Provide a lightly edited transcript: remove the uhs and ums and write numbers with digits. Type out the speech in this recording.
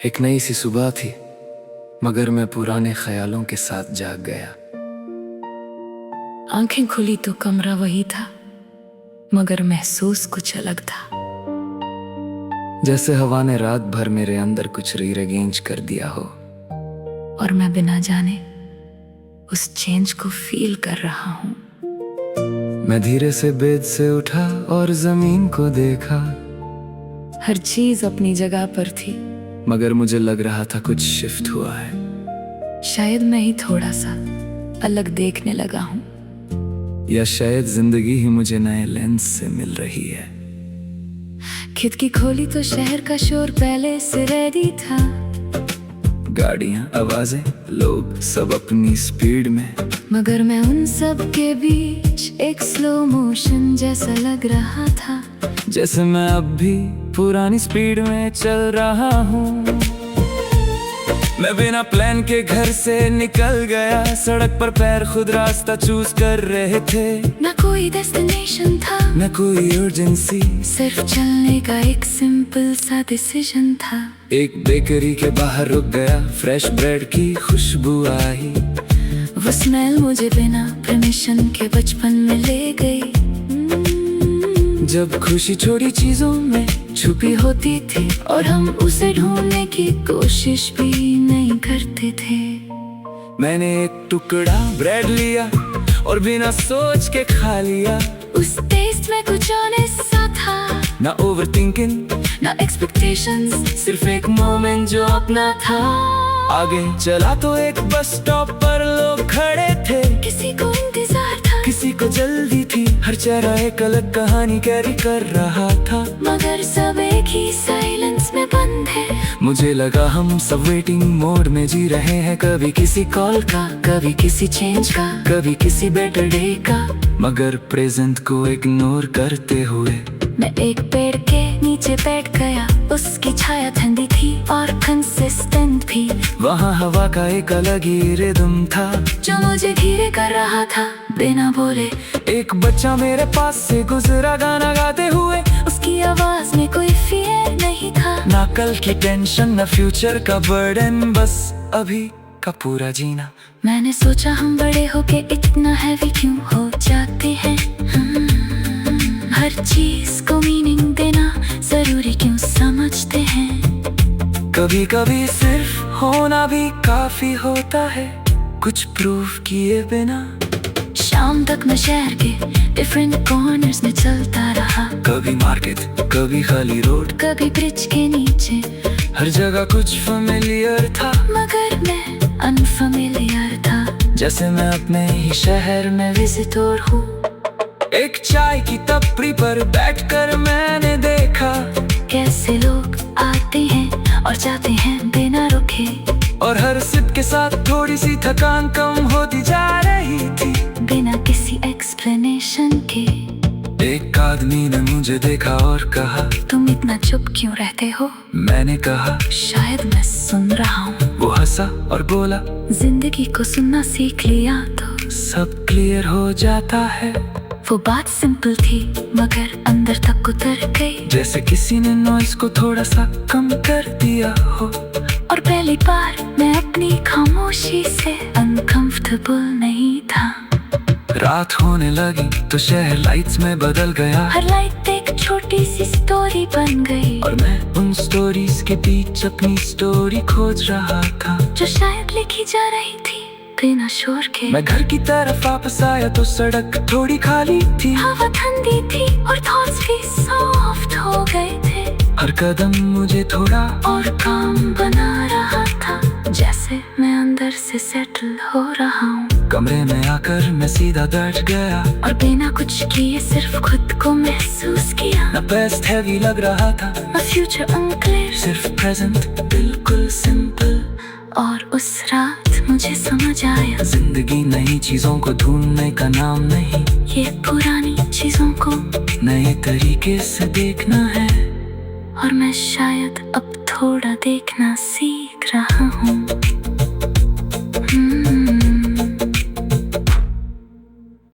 एक नई सी सुबह थी, मगर मैं पुराने ख्यालों के साथ जाग गया। आंखें खुली तो कमरा वही था, मगर महसूस कुछ अलग था। जैसे हवा ने रात भर मेरे अंदर कुछ रीअरेंज कर दिया हो, और मैं बिना जाने उस चेंज को फील कर रहा हूँ। मैं धीरे से बेड से उठा और जमीन को देखा। हर चीज अपनी जगह पर थी, मगर मुझे लग रहा था कुछ शिफ्ट हुआ है। शायद मैं ही थोड़ा सा अलग देखने लगा हूँ, या शायद जिंदगी ही मुझे नए लेंस से मिल रही है। खिड़की खोली तो शहर का शोर पहले से रेडी था। गाड़ियां, आवाजें, लोग सब अपनी स्पीड में, मगर मैं उन सब के बीच एक स्लो मोशन जैसा लग रहा था। जैसे मैं अब भी पुरानी स्पीड में चल रहा हूँ। मैं बिना प्लान के घर से निकल गया। सड़क पर पैर खुद रास्ता चूज कर रहे थे। न कोई डेस्टिनेशन था, न कोई अर्जेंसी, सिर्फ चलने का एक सिंपल सा डिसीजन था। एक बेकरी के बाहर रुक गया, फ्रेश ब्रेड की खुशबू आई। वो स्मेल मुझे बिना परमिशन के बचपन में ले गई, जब खुशी छोटी चीजों में छुपी होती थी और हम उसे ढूंढने की कोशिश भी नहीं करते थे। मैंने एक टुकड़ा ब्रेड लिया और बिना सोच के खा लिया। उस टेस्ट में कुछ ऑनेस्ट सा था, ना ओवर थिंकिंग, ना एक्सपेक्टेशंस, सिर्फ एक मोमेंट जो अपना था। आगे चला तो एक बस स्टॉप पर लोग खड़े थे। किसी को इंतजार था, किसी को जल्दी थी, हर चेहरा एक अलग कहानी कैरी कर रहा था। मगर सब एक ही साइलेंस में बंद है। मुझे लगा हम सब वेटिंग मोड में जी रहे हैं, कभी किसी कॉल का, कभी किसी चेंज का, कभी किसी बेटर डे का। मगर प्रेजेंट को इग्नोर करते हुए मैं एक पेड़ के नीचे बैठ गया। उसकी छाया ठंडी थी और कंसिस्टेंट भी। वहाँ हवा का एक अलग ही रिदम था, जो मुझे धीरे कर रहा था बिना बोले। एक बच्चा मेरे पास से गुजरा गाना गाते हुए। उसकी आवाज में कोई फियर नहीं था, ना कल की टेंशन, ना फ्यूचर का बर्डन, बस अभी का पूरा जीना। मैंने सोचा हम बड़े होके इतना हैवी क्यों हो जाते हैं। हर चीज को मीनिंग देना जरूरी क्यों समझते हैं। कभी कभी सिर्फ होना भी काफी होता है, कुछ प्रूफ किए बिना। शाम तक मैं शहर के डिफरेंट कॉर्नर्स में चलता रहा। कभी मार्केट, कभी खाली रोड, कभी ब्रिज के नीचे। हर जगह कुछ फेमिलियर था, मगर मैं अनफेमिलियर था। जैसे मैं अपने ही शहर में विजिटर हूँ। एक चाय की टपरी पर बैठकर मैंने देखा कैसे लोग आते हैं और जाते हैं बिना रुके। और हर सिप के साथ थोड़ी सी थकान कम होती जा रही थी, बिना किसी एक्सप्लेनेशन के। एक आदमी ने मुझे देखा और कहा, तुम इतना चुप क्यों रहते हो? मैंने कहा, शायद मैं सुन रहा हूँ। वो हंसा और बोला, जिंदगी को सुनना सीख लिया तो सब क्लियर हो जाता है। वो बात सिंपल थी, मगर अंदर तक उतर गई। जैसे किसी ने नॉइस को थोड़ा सा कम कर दिया हो। और पहली बार मैं अपनी खामोशी से अनकंफर्टेबल नहीं था। रात होने लगी तो शहर लाइट्स में बदल गया। हर लाइट एक छोटी सी स्टोरी बन गई, और मैं उन स्टोरीज के बीच अपनी स्टोरी खोज रहा था, जो शायद लिखी जा रही थी बिना शोर के। मैं घर की तरफ वापस आया तो सड़क थोड़ी खाली थी। हवा ठंडी थी और थॉट्स भी सॉफ्ट हो गए थे। हर कदम मुझे थोड़ा और काम बना रहा था, जैसे मैं अंदर से सेटल हो रहा हूँ। कमरे में आकर मैं सीधा बैठ गया और बिना कुछ किए सिर्फ खुद को महसूस किया। ना पास्ट हैवी लग रहा था, ना फ्यूचर अनक्लियर, सिर्फ प्रेजेंट बिल्कुल सिंपल। और उस रात मुझे समझ आया, जिंदगी नई चीजों को ढूंढने का नाम नहीं, ये पुरानी चीजों को नए तरीके से देखना है। और मैं शायद अब थोड़ा देखना सीख रहा हूँ।